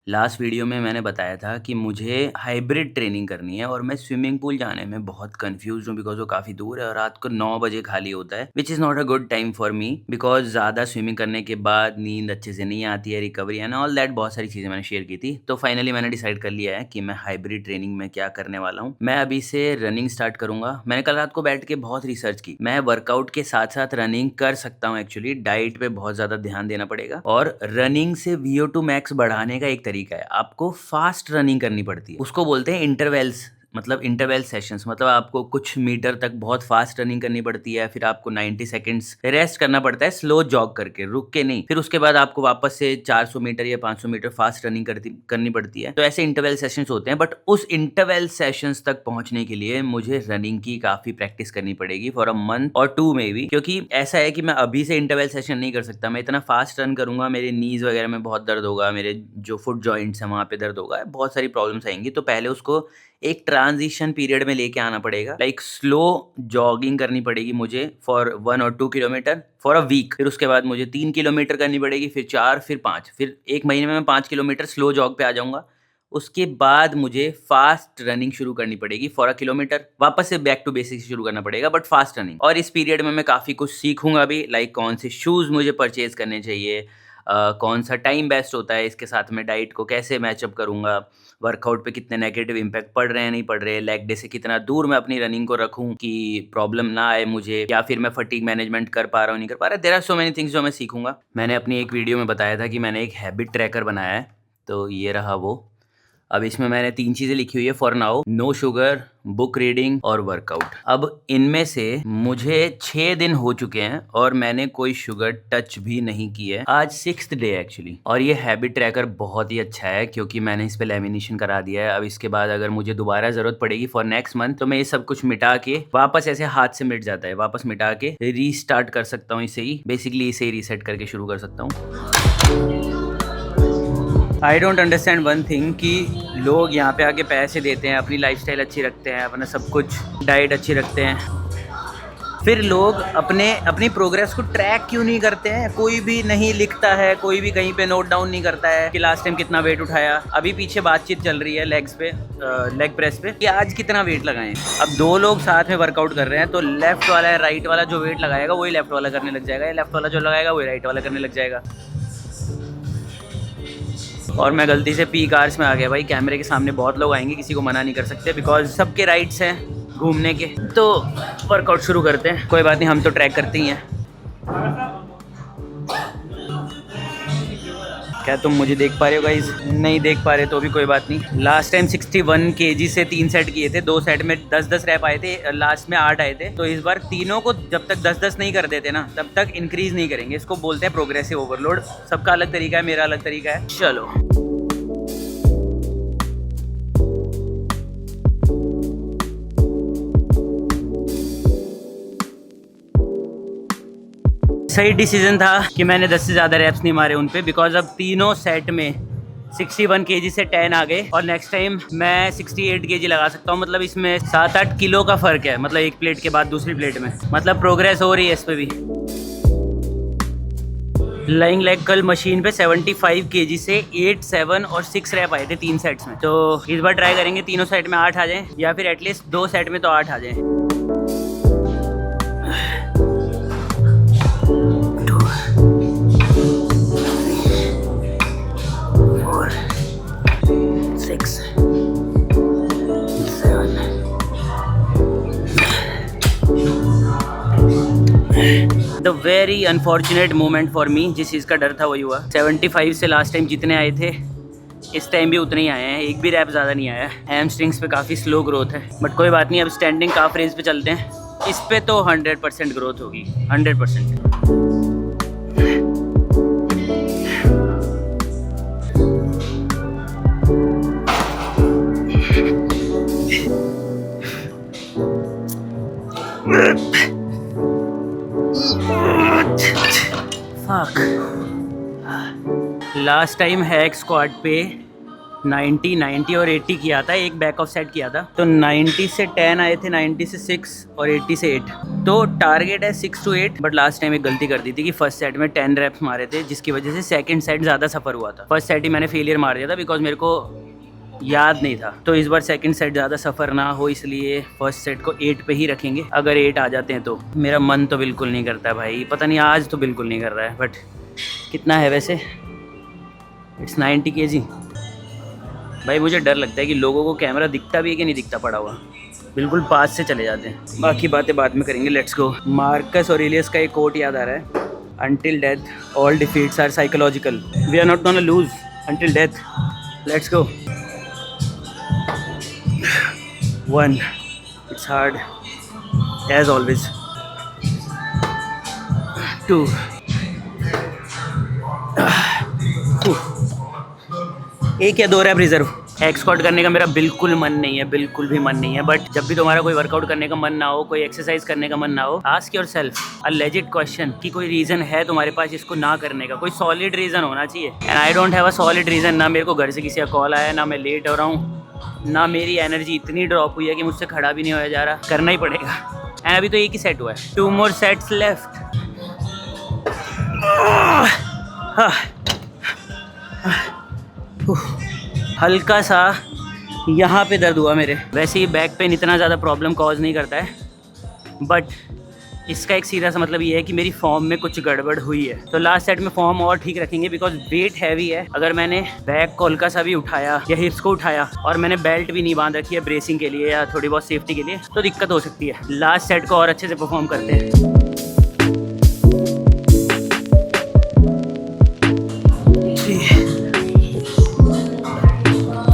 Last video में मैंने बताया था कि मुझे हाइब्रिड ट्रेनिंग करनी है और मैं स्विमिंग पूल जाने में बहुत कंफ्यूज हूँ बिकॉज वो काफ़ी दूर है और रात को 9 बजे खाली होता है which is not a good time for me because ज़्यादा स्विमिंग करने के बाद नींद अच्छे से नहीं आती है, रिकवरी एंड ऑल दैट बहुत सारी चीज़ें मैंने शेयर की थी। तो फाइनली मैंने डिसाइड कर लिया है कि मैं हाइब्रिड ट्रेनिंग में क्या करने वाला हूँ। मैं अभी से रनिंग स्टार्ट करूंगा। मैंने कल रात को बैठ के बहुत रिसर्च की। मैं वर्कआउट के साथ साथ रनिंग कर सकता हूँ। एक्चुअली डाइट पे बहुत ज़्यादा ध्यान देना पड़ेगा और रनिंग से VO2 मैक्स बढ़ाने का एक तरीका है, आपको फास्ट रनिंग करनी पड़ती है। उसको बोलते हैं इंटरवेल्स, मतलब इंटरवेल सेशंस। मतलब आपको कुछ मीटर तक बहुत फास्ट रनिंग करनी पड़ती है, फिर आपको 90 सेकंड्स रेस्ट करना पड़ता है, स्लो जॉग करके, रुक के नहीं। फिर उसके बाद आपको वापस से 400 मीटर या 500 मीटर फास्ट रनिंग करनी पड़ती है। तो ऐसे इंटरवेल सेशंस होते हैं। बट उस इंटरवेल सेशंस तक पहुंचने के लिए मुझे रनिंग की काफी प्रैक्टिस करनी पड़ेगी फॉर अ मंथ और 2 में भी, क्योंकि ऐसा है कि मैं अभी से इंटरवेल सेशन नहीं कर सकता। मैं इतना फास्ट रन करूंगा, मेरे नीज वगैरह में बहुत दर्द होगा, मेरे जो फुट जॉइंट्स हैं वहां पे दर्द होगा, बहुत सारी प्रॉब्लम्स आएंगी। तो पहले उसको एक ट्रांजिशन पीरियड में लेके आना पड़ेगा। लाइक स्लो जॉगिंग करनी पड़ेगी मुझे फॉर 1 और 2 किलोमीटर फॉर अ वीक। फिर उसके बाद मुझे 3 किलोमीटर करनी पड़ेगी, फिर 4, फिर 5, फिर एक महीने में मैं 5 किलोमीटर स्लो जॉग पे आ जाऊंगा। उसके बाद मुझे फास्ट रनिंग शुरू करनी पड़ेगी फॉर अ किलोमीटर। वापस से बैक टू बेसिक शुरू करना पड़ेगा बट फास्ट रनिंग। और इस पीरियड में मैं काफ़ी कुछ सीखूंगा भी, लाइक कौन से शूज़ मुझे परचेज करने चाहिए, कौन सा टाइम बेस्ट होता है, इसके साथ में डाइट को कैसे मैचअप करूंगा, वर्कआउट पे कितने नेगेटिव इम्पैक्ट पड़ रहे हैं नहीं पड़ रहे, लेग डे से कितना दूर मैं अपनी रनिंग को रखूं कि प्रॉब्लम ना आए मुझे, या फिर मैं फटीग मैनेजमेंट कर पा रहा हूँ नहीं कर पा रहा। There are so many things जो मैं सीखूंगा। मैंने अपनी एक वीडियो में बताया था कि मैंने एक हैबिट ट्रैकर बनाया है, तो ये रहा वो। अब इसमें मैंने 3 चीज़ें लिखी हुई है for now: no sugar, book reading और वर्कआउट। अब इनमें से मुझे 6 दिन हो चुके हैं और मैंने कोई शुगर टच भी नहीं की है। आज 6th डे एक्चुअली। और ये हैबिट ट्रैकर बहुत ही अच्छा है क्योंकि मैंने इस पे लैमिनेशन करा दिया है। अब इसके बाद अगर मुझे दोबारा ज़रूरत पड़ेगी फॉर नेक्स्ट मंथ तो मैं ये सब कुछ मिटा के, वापस ऐसे हाथ से मिट जाता है, वापस मिटा के रीस्टार्ट कर सकता हूँ। इसे ही बेसिकली इसे ही रीसेट करके शुरू कर सकता हूँ। I don't understand one thing कि लोग यहाँ पे आके पैसे देते हैं, अपनी लाइफस्टाइल अच्छी रखते हैं, अपना सब कुछ डाइट अच्छी रखते हैं, फिर लोग अपनी प्रोग्रेस को ट्रैक क्यों नहीं करते हैं? कोई भी नहीं लिखता है, कोई भी कहीं पे नोट डाउन नहीं करता है कि लास्ट टाइम कितना वेट उठाया। अभी पीछे बातचीत चल रही है लेग्स पे, लेग प्रेस पे, कि आज कितना वेट लगाएं। अब 2 लोग साथ में वर्कआउट कर रहे हैं तो लेफ्ट वाला है राइट वाला जो वेट लगाएगा वही लेफ्ट वाला करने लग जाएगा, लेफ्ट वाला जो लगाएगा वही राइट वाला करने लग जाएगा। और मैं गलती से पी कार्स में आ गया। भाई कैमरे के सामने बहुत लोग आएंगे, किसी को मना नहीं कर सकते बिकॉज सबके राइट्स हैं घूमने के। तो वर्कआउट शुरू करते हैं। कोई बात नहीं, हम तो ट्रैक करते ही हैं। क्या तुम मुझे देख पा रहे हो गाइस? नहीं देख पा रहे तो भी कोई बात नहीं। लास्ट टाइम 61 kg से 3 सेट किए थे, 2 सेट में 10-10 रैप आए थे, लास्ट में 8 आए थे। तो इस बार तीनों को जब तक 10-10 नहीं कर देते ना तब तक इंक्रीज नहीं करेंगे। इसको बोलते हैं प्रोग्रेसिव ओवरलोड। सबका अलग तरीका है, मेरा अलग तरीका है। चलो सही डिसीजन था कि मैंने 10 से ज़्यादा रैप्स नहीं मारे उन पे, बिकॉज अब तीनों सेट में 61 kg से 10 आ गए और नेक्स्ट टाइम मैं 68 kg लगा सकता हूँ। मतलब इसमें 7-8 किलो का फ़र्क है, मतलब एक प्लेट के बाद दूसरी प्लेट में। मतलब प्रोग्रेस हो रही है इस पर भी। लाइंग लेग कल मशीन पे 75 kg से 8, 7 और 6 रैप आए थे 3 सेट्स में। तो इस बार ट्राई करेंगे तीनों सेट में 8 आ जाएँ, या फिर एटलीस्ट 2 सेट में तो 8 आ जाएँ। The very unfortunate moment for me, जिस चीज़ का डर था वही हुआ। 75 से लास्ट टाइम जितने आए थे इस टाइम भी उतने ही आए हैं, एक भी रैप ज़्यादा नहीं आया है। हैमस्ट्रिंग्स पे काफ़ी स्लो ग्रोथ है बट कोई बात नहीं। अब स्टैंडिंग काफ रेज पे चलते हैं, इस पे तो 100% ग्रोथ होगी, 100%। लास्ट टाइम हैक स्क्वाड पे 90 90 और 80 किया था, एक बैक ऑफ सेट किया था। तो 90 से 10 आए थे, 90 से 6 और 80 से 8। तो टारगेट है 6 to 8। बट लास्ट टाइम एक गलती कर दी थी कि फर्स्ट सेट में 10 रेप्स मारे थे, जिसकी वजह से सेकंड सेट ज़्यादा सफ़र हुआ था। फर्स्ट सेट ही मैंने फेलियर मार दिया था बिकॉज मेरे को याद नहीं था। तो इस बार सेकंड सेट ज़्यादा सफ़र ना हो, इसलिए फर्स्ट सेट को 8 पे ही रखेंगे। अगर 8 आ जाते हैं तो मेरा मन तो बिल्कुल नहीं करता भाई, पता नहीं आज तो बिल्कुल नहीं कर रहा है। बट कितना है वैसे? It's 90 kg। भाई मुझे डर लगता है कि लोगों को कैमरा दिखता भी है कि नहीं दिखता पड़ा हुआ, बिल्कुल पास से चले जाते हैं। बाकी बातें बाद में करेंगे, लेट्स गो। मार्कस ऑरेलियस का एक कोट याद आ रहा है, until death all defeats are psychological, we are not gonna lose until death. Let's go. 1, it's hard as always. 2, एक या 2 रैप रिजर्व। एक्सकॉर्ट करने का मेरा बिल्कुल मन नहीं है, बिल्कुल भी मन नहीं है। बट जब भी तुम्हारा कोई वर्कआउट करने का मन ना हो, कोई एक्सरसाइज करने का मन ना हो, ask yourself a legit question कि कोई रीज़न है तुम्हारे पास इसको ना करने का, कोई सॉलिड रीज़न होना चाहिए। And I don't have a solid reason. ना मेरे को घर से किसी का कॉल आया, ना मैं लेट हो रहा हूँ, ना मेरी एनर्जी इतनी ड्रॉप हुई है कि मुझसे खड़ा भी नहीं होया जा रहा। करना ही पड़ेगा। एंड अभी तो एक ही सेट हुआ है, 2 more sets left। हल्का सा यहाँ पे दर्द हुआ मेरे। वैसे ही बैक पेन इतना ज़्यादा प्रॉब्लम कॉज नहीं करता है, बट इसका एक सीधा सा मतलब ये है कि मेरी फॉर्म में कुछ गड़बड़ हुई है। तो लास्ट सेट में फॉर्म और ठीक रखेंगे बिकॉज वेट हैवी है। अगर मैंने बैक को हल्का सा भी उठाया या हिप्स को उठाया और मैंने बेल्ट भी नहीं बांध रखी है ब्रेसिंग के लिए या थोड़ी बहुत सेफ्टी के लिए, तो दिक्कत हो सकती है। लास्ट सेट को और अच्छे से परफॉर्म करते हैं। 3,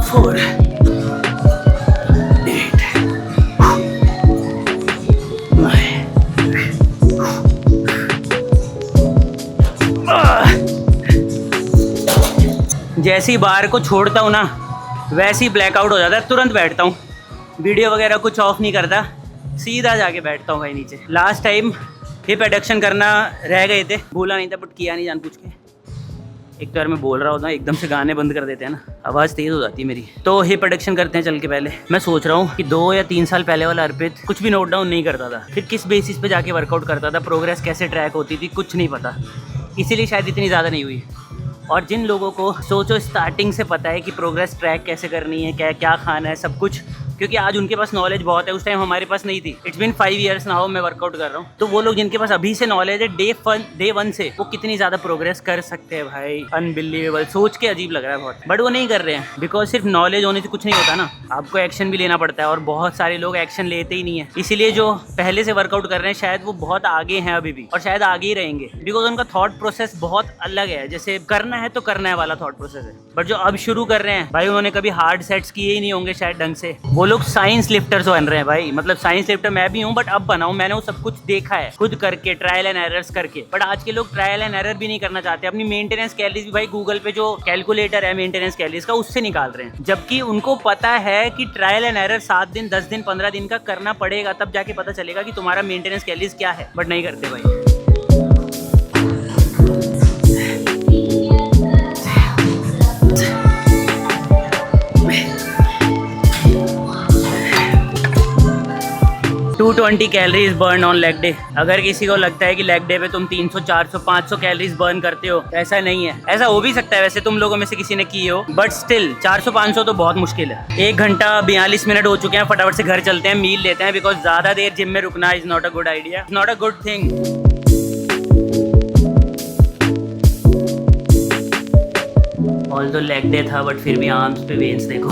4, 8, 9। जैसे ही बार को छोड़ता हूँ ना, वैसे ही ब्लैकआउट हो जाता है, तुरंत बैठता हूँ। वीडियो वगैरह कुछ ऑफ नहीं करता, सीधा जाके बैठता हूँ भाई नीचे। लास्ट टाइम हिप एडक्शन करना रह गए थे, भूला नहीं था बट किया नहीं जानबूझ के। एक तो यार मैं बोल रहा होता, एकदम से गाने बंद कर देते हैं ना, आवाज़ तेज़ हो जाती है मेरी। तो हिप एडक्शन करते हैं चल के। पहले मैं सोच रहा हूँ कि 2 या 3 साल पहले वाला अर्पित कुछ भी नोट डाउन नहीं करता था, फिर किस बेसिस पे जाके वर्कआउट करता था, प्रोग्रेस कैसे ट्रैक होती थी, कुछ नहीं पता, इसीलिए शायद इतनी ज़्यादा नहीं हुई। और जिन लोगों को सोचो स्टार्टिंग से पता है कि प्रोग्रेस ट्रैक कैसे करनी है, क्या क्या खाना है, सब कुछ, क्योंकि आज उनके पास नॉलेज बहुत है, उस टाइम हमारे पास नहीं थी। इट्स बीन 5 years नाउ मैं वर्कआउट कर रहा हूँ। तो वो लोग जिनके पास अभी से नॉलेज है डे वन से, वो कितनी ज़्यादा प्रोग्रेस कर सकते हैं भाई, अनबिलीवेबल। सोच के अजीब लग रहा है बहुत, बट वो नहीं कर रहे हैं बिकॉज सिर्फ नॉलेज होने से कुछ नहीं होता ना, आपको एक्शन भी लेना पड़ता है। और बहुत सारे लोग एक्शन लेते ही नहीं है, इसीलिए जो पहले से वर्कआउट कर रहे हैं शायद वो बहुत आगे हैं अभी भी, और शायद आगे ही रहेंगे बिकॉज उनका थॉट प्रोसेस बहुत अलग है। जैसे करना है तो करना है वाला थॉट प्रोसेस है। बट जो अब शुरू कर रहे हैं भाई, उन्होंने कभी हार्ड सेट्स किए ही नहीं होंगे शायद ढंग से। वो लोग साइंस लिफ्टर्स बन रहे हैं भाई, मतलब साइंस लिफ्टर मैं भी हूँ बट अब बनाऊँ, मैंने वो सब कुछ देखा है खुद करके, ट्रायल एंड एरर्स करके। बट आज के लोग ट्रायल एंड एरर भी नहीं करना चाहते, अपनी मेंटेनेंस कैलोरीज भी भाई गूगल पे जो कैलकुलेटर है मेंटेनेंस कैलोरीज का, उससे निकाल रहे हैं। जबकि उनको पता है कि ट्रायल एंड एरर 7 दिन 10 दिन 15 दिन का करना पड़ेगा, तब जाके पता चलेगा कि तुम्हारा मेंटेनेंस कैलोरीज क्या है। बट नहीं करते भाई। 220 calories burn on leg day. अगर किसी को लगता है कि लेग डे पे तुम 300 400 500 कैलोरीज बर्न करते हो, तो ऐसा नहीं है। ऐसा हो भी सकता है वैसे, तुम लोगों में से किसी ने की हो, बट स्टिल 400 500 तो बहुत मुश्किल है। 1 घंटा 42 मिनट हो चुके हैं, फटाफट से घर चलते हैं, मील लेते हैं बिकॉज ज़्यादा देर जिम में रुकना is not a good idea, not a good thing. Although leg day था बट फिर भी आर्म्स पे वेन्स देखो।